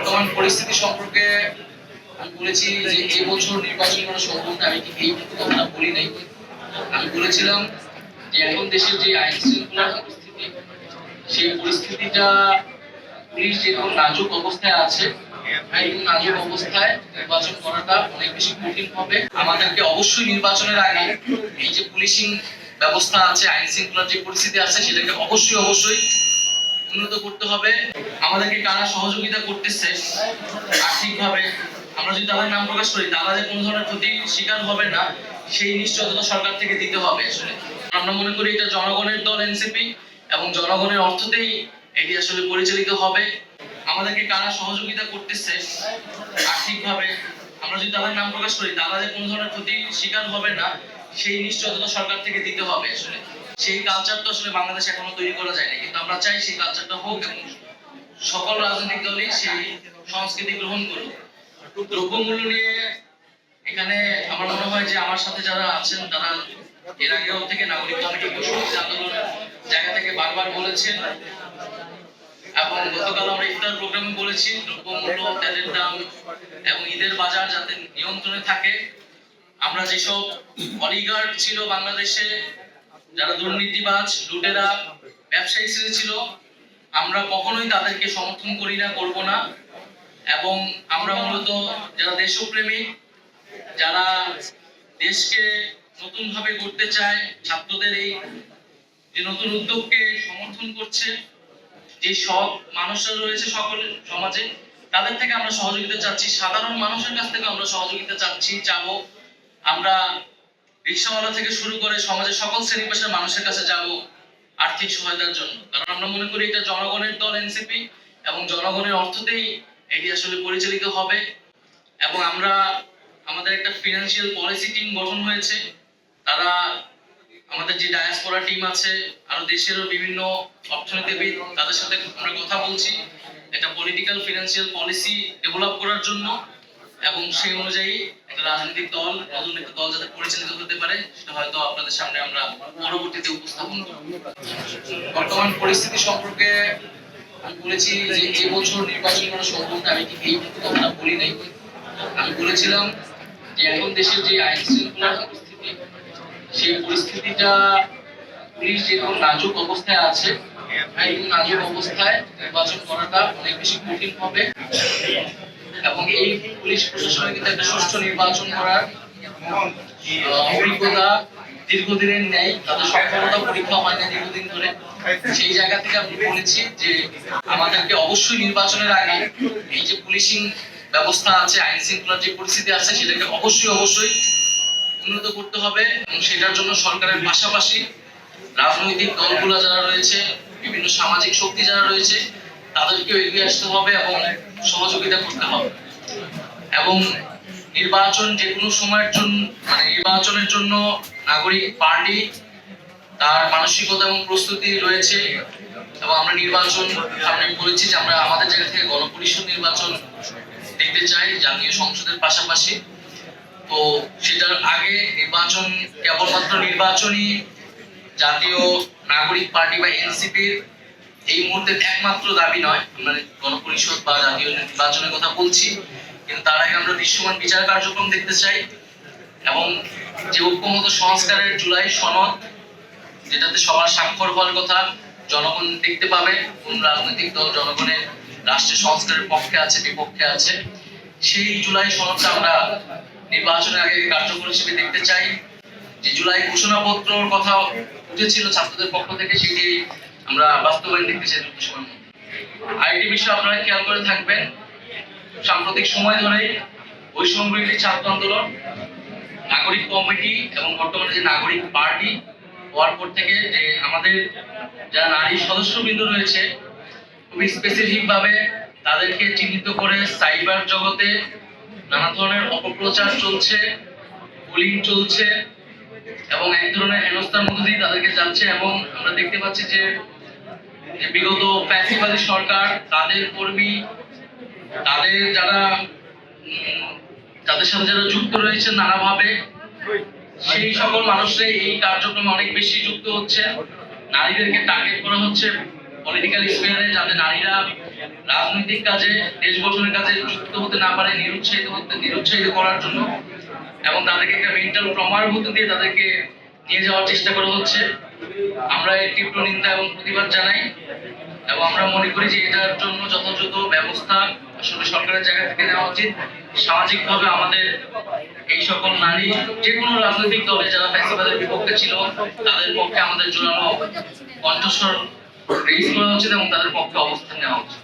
বর্তমান পরিস্থিতি সম্পর্কে আমি বলেছি যে এই বছর নির্বাচন করা সম্ভব না। আমি ঠিক এই কথাটা বলি নাই। আমি বলেছিলাম যে এখন দেশের যে আইন শৃঙ্খলার পরিস্থিতি, সেই পরিস্থিতিটা পুলিশ যেরকম নাজুক অবস্থায় আছে, এই নাজুক অবস্থায় নির্বাচন করাটা অনেক বেশি কঠিন হবে। আমাদেরকে অবশ্যই নির্বাচনের আগে এই যে পুলিশিং ব্যবস্থা আছে, আইন শৃঙ্খলার যে পরিস্থিতি আছে, সেটাকে অবশ্যই উন্নত করতে হবে। আমাদেরকে কারা সহযোগিতা করতেছে আর্থিকভাবে, আমরা যদি তাদের নাম প্রকাশ করি, তারা যে কোনো ধরনের ক্ষতির শিকার হবে না, সেই নিশ্চয়তা সরকার থেকে দিতে হবে। আসলে আমরা মনে করি এটা জনগণের দল এনসিপি, এবং জনগণের অর্থতেই এটি আসলে পরিচালিত হবে। আমাদেরকে কারা সহযোগিতা করতেছে আর্থিকভাবে, আমরা যদি তাদের নাম প্রকাশ করি, তারা যে কোনো ধরনের ক্ষতির শিকার হবে না, সেই নিশ্চয়তা সরকার থেকে দিতে হবে। আসলে সেই কালচার তো আসলে বাংলাদেশে এখনো তৈরি করা যায়নি, কিন্তু আমরা চাই সেই কালচারটা হোক এবং সকল রাজনৈতিক দলই সেই সংস্কৃতি গ্রহণ করুক। দ্রব্যমূল্য নিয়ে এখানে আমার মনে হয় যে আমার সাথে যারা আছেন তারা এর আগেও থেকে নাগরিক কমিটি আন্দোলন জায়গা থেকে বারবার বলেছেন, এবং গতকাল আমরা ইফতার প্রোগ্রামে বলেছি দ্রব্যমূল্য, তেলের দাম এবং ঈদের বাজার যাতে নিয়ন্ত্রণে থাকে। আমরা যেসব অলিগার্ড ছিল বাংলাদেশে, যারা দুর্নীতিবাজ, লুটেরা, ব্যবসায়ী শ্রেণী ছিল, আমরা কখনোই তাদেরকে সমর্থন করি না, করব না। এবং আমরা মূলত যারা দেশপ্রেমী, যারা দেশকে নতুন ভাবে গড়তে চায়, ছাত্রদের এই যে নতুন উদ্যোগকে সমর্থন করছে, যে সব মানুষরা রয়েছে সকল সমাজে, তাদের থেকে আমরা সহযোগিতা চাচ্ছি। সাধারণ মানুষের কাছ থেকে আমরা সহযোগিতা চাবো। আমরা রিক্সাওয়ালা থেকে শুরু করে সমাজের সকল শ্রেণী পেশার মানুষের কাছে যাব আর্থিক সহায়তার জন্য, কারণ আমরা মনে করি এটা জনগণের দল এনসিপি, এবং জনগণের অর্থতেই এটি আসলে পরিচালিত হবে। এবং আমরা আমাদের একটা ফিনান্সিয়াল পলিসি টিম গঠন হয়েছে। তারা আমাদের যে ডায়াসপোরা টিম আছে, আরো দেশেরও বিভিন্ন অর্থনীতিবিদ, তাদের সাথে আমরা কথা বলছি একটা পলিটিক্যাল ফিনান্সিয়াল পলিসি ডেভেলপ করার জন্য, এবং সেই অনুযায়ী একটা রাজনৈতিক দল, নতুন একটা দল যাতে পরিচালিত হতে পারে, সেটা হয়তো আপনাদের সামনে আমরা পরবর্তীতে উপস্থাপন করব। বর্তমান পরিস্থিতি সম্পর্কে আমি বলেছি যে এই বছর নির্বাচন করা সম্ভব না। আমি ঠিক এই কথাটা বলি নাই। আমি বলেছিলাম যে এখন দেশের যে আইন শৃঙ্খলার পরিস্থিতি, সেই পরিস্থিতিটা পুলিশ যেরকম নাজুক অবস্থায় আছে, এই নাজুক অবস্থায় নির্বাচন করাটা অনেক বেশি কঠিন হবে। এবং এই পুলিশ প্রশাসনের কিন্তু একটা সুষ্ঠু নির্বাচন করার অভিজ্ঞতা দীর্ঘদিনের নেই, তাদের সফলতা পরীক্ষা হয় না দীর্ঘদিন ধরে। সেই জায়গা থেকে আমি বলেছি যে আমাদেরকে অবশ্যই নির্বাচনের আগে এই যে পুলিশিং ব্যবস্থা আছে, আইন শৃঙ্খলার যে পরিস্থিতি আছে, সেটাকে অবশ্যই উন্নত করতে হবে। এবং সেটার জন্য সরকারের পাশাপাশি রাজনৈতিক দলগুলো যারা রয়েছে, বিভিন্ন সামাজিক শক্তি যারা রয়েছে, তাদেরকেও এগিয়ে আসতে হবে এবং সহযোগিতা করতে হবে। এবং নির্বাচন যে কোনো সময়ের জন্য, মানে নির্বাচনের জন্য নাগরিক পার্টি তার মানসিকতা এবং প্রস্তুতি রয়েছে। এবং আমরা নির্বাচন সামনে বলেছি যে আমরা আমাদের জায়গা থেকে গণপরিষদ নির্বাচন দেখতে চাই জাতীয় সংসদের পাশাপাশি। তো সেটার আগে নির্বাচন কেবলমাত্র নির্বাচনই জাতীয় নাগরিক পার্টি বা এনসিপির এই মুহূর্তে একমাত্র দাবি নয়। আমরা গণপরিষদ বা জাতীয় নির্বাচনের কথা বলছি, কিন্তু তার আগে আমরা দৃশ্যমান বিচার কার্যক্রম দেখতে চাই। এবং যে ঐক্যমত সংস্কারের জুলাই সনদ, যেটাতে সবার স্বাক্ষর হওয়ার কথা, জনগণ দেখতে পাবে কোন রাজনৈতিক দল জনগণের রাষ্ট্রের সংস্কারের পক্ষে আছে, বিপক্ষে আছে, সেই জুলাই সনদটা আমরা নির্বাচনের আগে কার্যকর হিসেবে দেখতে চাই। যে জুলাই ঘোষণাপত্রর কথা উঠেছিল ছাত্রদের পক্ষ থেকে, সেটি আমরা বাস্তবায়ন দেখতে চাই দ্রুত সময়ের মধ্যে। আরেকটি বিষয় আপনারা খেয়াল করে থাকবেন, সাম্প্রতিক সময় ধরে বৈষম্য বিরোধী ছাত্র আন্দোলন, নাগরিক কমিটি এবং বর্তমানে যে নাগরিক পার্টি হওয়ার পর থেকে যে আমাদের যারা নারী সদস্যবৃন্দ রয়েছে, খুবই স্পেসিফিক ভাবে তাদেরকে চিহ্নিত করে সাইবার জগতে নানা ধরনের অপপ্রচার চলছে, বুলিং চলছে, এবং এক ধরনের হেনস্থার মধ্য দিয়ে তাদেরকে যাচ্ছে। এবং আমরা দেখতে পাচ্ছি যে বিগত ফ্যাসিবাদী সরকার, তাদের কর্মী, তাদের যারা তাদের সাথে যারা যুক্ত রয়েছে নানাভাবে, সেই সকল মানুষরা এই কার্যক্রমে অনেক বেশি যুক্ত হচ্ছে। নারীদেরকে টার্গেট করা হচ্ছে পলিটিক্যাল স্পেয়ারে, যাতে নারীরা রাজনৈতিক কাজে, দেশ গঠনের কাজে যুক্ত হতে না পারে নিরুৎসাহিত করার জন্য এবং তাদেরকে একটা মেন্টাল ট্রমার মধ্যে দিয়ে তাদেরকে নিয়ে যাওয়ার চেষ্টা করা হচ্ছে। আমরা এর তীব্র নিন্দা এবং প্রতিবাদ জানাই এবং আমরা মনে করি যে এটার জন্য যথাযথ ব্যবস্থা আসলে সরকারের জায়গা থেকে নেওয়া উচিত। সামাজিকভাবে আমাদের এই সকল নারী যে কোনো রাজনৈতিক দলে যারা ফ্যাসিবাদের বিপক্ষে ছিল তাদের পক্ষে আমাদের জোরালো কণ্ঠস্বর রেইজ করা উচিত এবং তাদের পক্ষে অবস্থান নেওয়া উচিত।